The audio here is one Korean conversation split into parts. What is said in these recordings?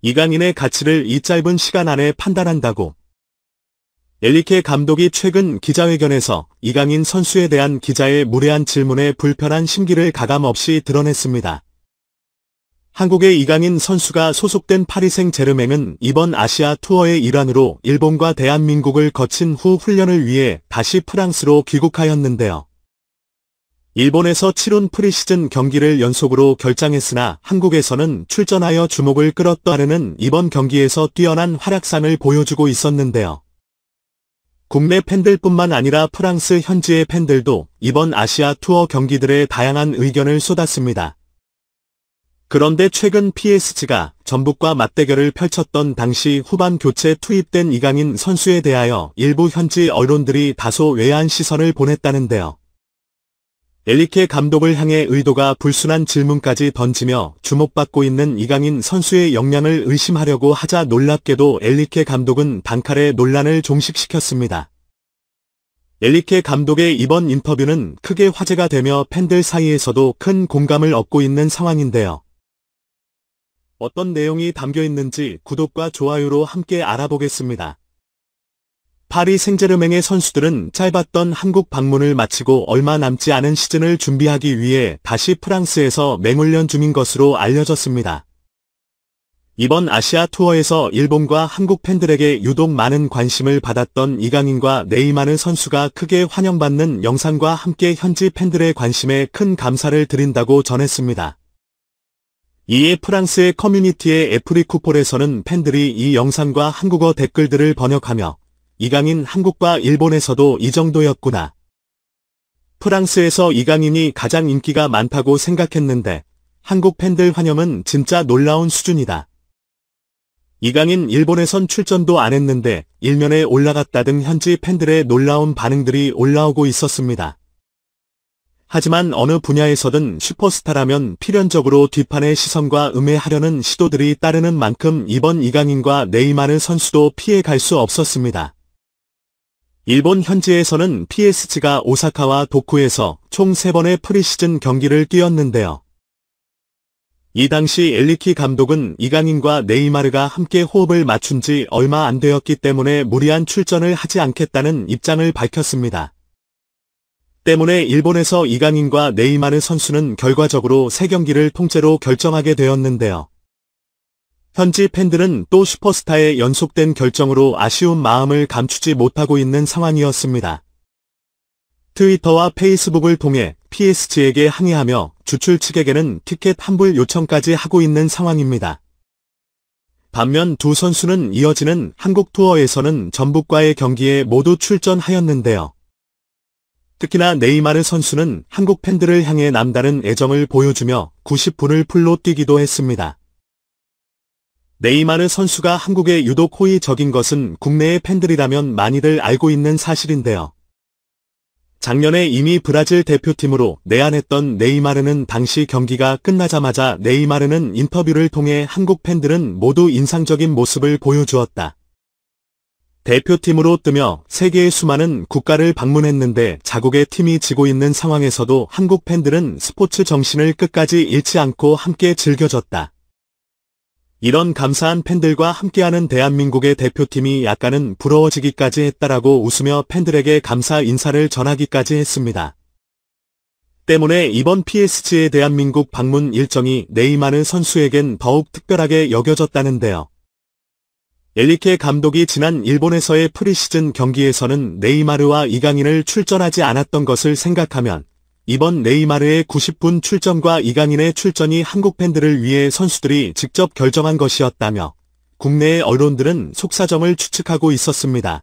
이강인의 가치를 이 짧은 시간 안에 판단한다고. 엘리케 감독이 최근 기자회견에서 이강인 선수에 대한 기자의 무례한 질문에 불편한 심기를 가감없이 드러냈습니다. 한국의 이강인 선수가 소속된 파리 생제르맹은 이번 아시아 투어의 일환으로 일본과 대한민국을 거친 후 훈련을 위해 다시 프랑스로 귀국하였는데요. 일본에서 치룬 프리시즌 경기를 연속으로 결장했으나 한국에서는 출전하여 주목을 끌었다는 이번 경기에서 뛰어난 활약상을 보여주고 있었는데요. 국내 팬들뿐만 아니라 프랑스 현지의 팬들도 이번 아시아 투어 경기들에 다양한 의견을 쏟았습니다. 그런데 최근 PSG가 전북과 맞대결을 펼쳤던 당시 후반 교체 투입된 이강인 선수에 대하여 일부 현지 언론들이 다소 외아한 시선을 보냈다는데요. 엘리케 감독을 향해 의도가 불순한 질문까지 던지며 주목받고 있는 이강인 선수의 역량을 의심하려고 하자 놀랍게도 엘리케 감독은 단칼에 논란을 종식시켰습니다. 엘리케 감독의 이번 인터뷰는 크게 화제가 되며 팬들 사이에서도 큰 공감을 얻고 있는 상황인데요. 어떤 내용이 담겨 있는지 구독과 좋아요로 함께 알아보겠습니다. 파리 생제르맹의 선수들은 짧았던 한국 방문을 마치고 얼마 남지 않은 시즌을 준비하기 위해 다시 프랑스에서 맹훈련 중인 것으로 알려졌습니다. 이번 아시아 투어에서 일본과 한국 팬들에게 유독 많은 관심을 받았던 이강인과 네이마르 선수가 크게 환영받는 영상과 함께 현지 팬들의 관심에 큰 감사를 드린다고 전했습니다. 이에 프랑스의 커뮤니티의 애프리쿠폴에서는 팬들이 이 영상과 한국어 댓글들을 번역하며 이강인 한국과 일본에서도 이 정도였구나. 프랑스에서 이강인이 가장 인기가 많다고 생각했는데 한국 팬들 환영은 진짜 놀라운 수준이다. 이강인 일본에선 출전도 안 했는데 일면에 올라갔다 등 현지 팬들의 놀라운 반응들이 올라오고 있었습니다. 하지만 어느 분야에서든 슈퍼스타라면 필연적으로 뒷판의 시선과 음해하려는 시도들이 따르는 만큼 이번 이강인과 네이마르 선수도 피해갈 수 없었습니다. 일본 현지에서는 PSG가 오사카와 도쿠에서 총 3번의 프리시즌 경기를 뛰었는데요. 이 당시 엘리케 감독은 이강인과 네이마르가 함께 호흡을 맞춘 지 얼마 안 되었기 때문에 무리한 출전을 하지 않겠다는 입장을 밝혔습니다. 때문에 일본에서 이강인과 네이마르 선수는 결과적으로 3경기를 통째로 결정하게 되었는데요. 현지 팬들은 또 슈퍼스타의 연속된 결정으로 아쉬운 마음을 감추지 못하고 있는 상황이었습니다. 트위터와 페이스북을 통해 PSG에게 항의하며 주출 측에게는 티켓 환불 요청까지 하고 있는 상황입니다. 반면 두 선수는 이어지는 한국 투어에서는 전북과의 경기에 모두 출전하였는데요. 특히나 네이마르 선수는 한국 팬들을 향해 남다른 애정을 보여주며 90분을 풀로 뛰기도 했습니다. 네이마르 선수가 한국에 유독 호의적인 것은 국내의 팬들이라면 많이들 알고 있는 사실인데요. 작년에 이미 브라질 대표팀으로 내한했던 네이마르는 당시 경기가 끝나자마자 네이마르는 인터뷰를 통해 한국 팬들은 모두 인상적인 모습을 보여주었다. 대표팀으로 뜨며 세계의 수많은 국가를 방문했는데 자국의 팀이 지고 있는 상황에서도 한국 팬들은 스포츠 정신을 끝까지 잃지 않고 함께 즐겨줬다. 이런 감사한 팬들과 함께하는 대한민국의 대표팀이 약간은 부러워지기까지 했다라고 웃으며 팬들에게 감사 인사를 전하기까지 했습니다. 때문에 이번 PSG의 대한민국 방문 일정이 네이마르 선수에겐 더욱 특별하게 여겨졌다는데요. 엘리케 감독이 지난 일본에서의 프리시즌 경기에서는 네이마르와 이강인을 출전하지 않았던 것을 생각하면 이번 네이마르의 90분 출전과 이강인의 출전이 한국 팬들을 위해 선수들이 직접 결정한 것이었다며 국내의 언론들은 속사정을 추측하고 있었습니다.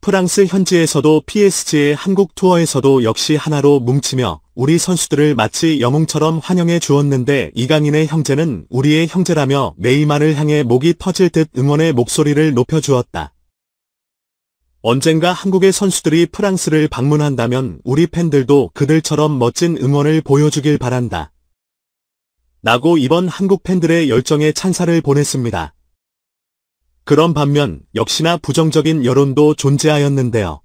프랑스 현지에서도 PSG의 한국 투어에서도 역시 하나로 뭉치며 우리 선수들을 마치 영웅처럼 환영해 주었는데 이강인의 형제는 우리의 형제라며 네이마르를 향해 목이 터질 듯 응원의 목소리를 높여주었다. 언젠가 한국의 선수들이 프랑스를 방문한다면 우리 팬들도 그들처럼 멋진 응원을 보여주길 바란다. 라고 이번 한국 팬들의 열정에 찬사를 보냈습니다. 그런 반면 역시나 부정적인 여론도 존재하였는데요.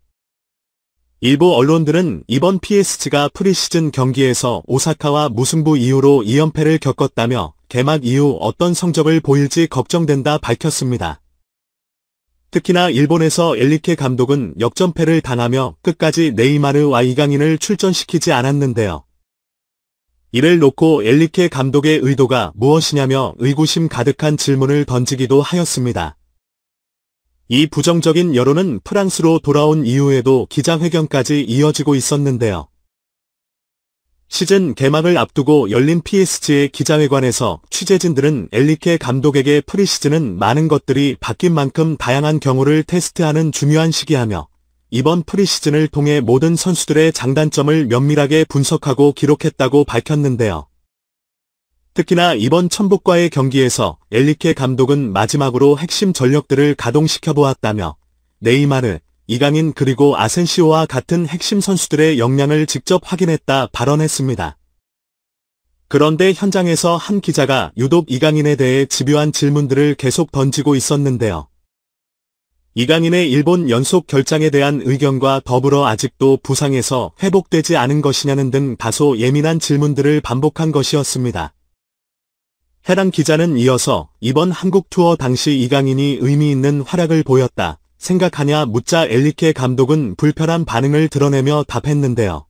일부 언론들은 이번 PSG가 프리시즌 경기에서 오사카와 무승부 이후로 2연패를 겪었다며 개막 이후 어떤 성적을 보일지 걱정된다 밝혔습니다. 특히나 일본에서 엔리케 감독은 역전패를 당하며 끝까지 네이마르와 이강인을 출전시키지 않았는데요. 이를 놓고 엔리케 감독의 의도가 무엇이냐며 의구심 가득한 질문을 던지기도 하였습니다. 이 부정적인 여론은 프랑스로 돌아온 이후에도 기자회견까지 이어지고 있었는데요. 시즌 개막을 앞두고 열린 PSG의 기자회관에서 취재진들은 엔리케 감독에게 프리시즌은 많은 것들이 바뀐 만큼 다양한 경우를 테스트하는 중요한 시기하며 이번 프리시즌을 통해 모든 선수들의 장단점을 면밀하게 분석하고 기록했다고 밝혔는데요. 특히나 이번 천북과의 경기에서 엔리케 감독은 마지막으로 핵심 전력들을 가동시켜 보았다며 네이마르, 이강인 그리고 아센시오와 같은 핵심 선수들의 역량을 직접 확인했다 발언했습니다. 그런데 현장에서 한 기자가 유독 이강인에 대해 집요한 질문들을 계속 던지고 있었는데요. 이강인의 일본 연속 결장에 대한 의견과 더불어 아직도 부상에서 회복되지 않은 것이냐는 등 다소 예민한 질문들을 반복한 것이었습니다. 해당 기자는 이어서 이번 한국 투어 당시 이강인이 의미 있는 활약을 보였다 생각하냐 묻자 엔리케 감독은 불편한 반응을 드러내며 답했는데요.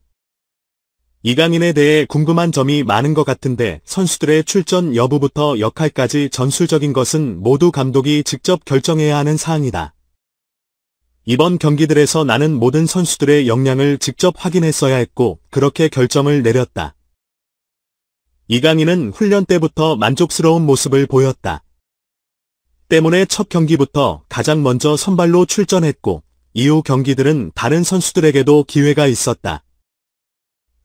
이강인에 대해 궁금한 점이 많은 것 같은데 선수들의 출전 여부부터 역할까지 전술적인 것은 모두 감독이 직접 결정해야 하는 사항이다. 이번 경기들에서 나는 모든 선수들의 역량을 직접 확인했어야 했고 그렇게 결정을 내렸다. 이강인은 훈련 때부터 만족스러운 모습을 보였다. 때문에 첫 경기부터 가장 먼저 선발로 출전했고 이후 경기들은 다른 선수들에게도 기회가 있었다.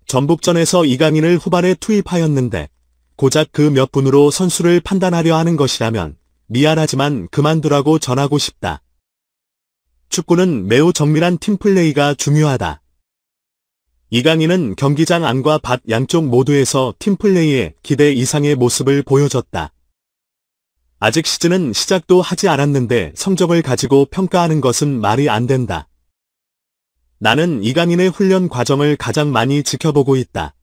전북전에서 이강인을 후반에 투입하였는데 고작 그 몇 분으로 선수를 판단하려 하는 것이라면 미안하지만 그만두라고 전하고 싶다. 축구는 매우 정밀한 팀플레이가 중요하다. 이강인은 경기장 안과 밖 양쪽 모두에서 팀플레이에 기대 이상의 모습을 보여줬다. 아직 시즌은 시작도 하지 않았는데 성적을 가지고 평가하는 것은 말이 안 된다. 나는 이강인의 훈련 과정을 가장 많이 지켜보고 있다.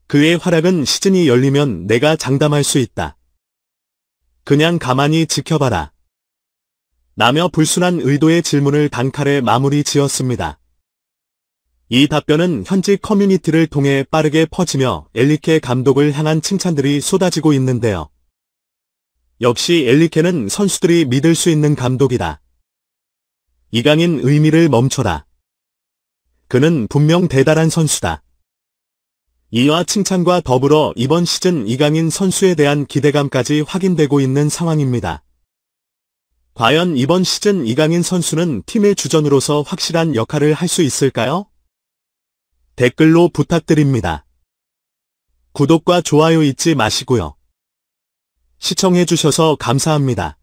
그의 활약은 시즌이 열리면 내가 장담할 수 있다. 그냥 가만히 지켜봐라. 라며 불순한 의도의 질문을 단칼에 마무리 지었습니다. 이 답변은 현지 커뮤니티를 통해 빠르게 퍼지며 엔리케 감독을 향한 칭찬들이 쏟아지고 있는데요. 역시 엔리케는 선수들이 믿을 수 있는 감독이다. 이강인 의미를 멈춰라. 그는 분명 대단한 선수다. 이와 칭찬과 더불어 이번 시즌 이강인 선수에 대한 기대감까지 확인되고 있는 상황입니다. 과연 이번 시즌 이강인 선수는 팀의 주전으로서 확실한 역할을 할 수 있을까요? 댓글로 부탁드립니다. 구독과 좋아요 잊지 마시고요. 시청해주셔서 감사합니다.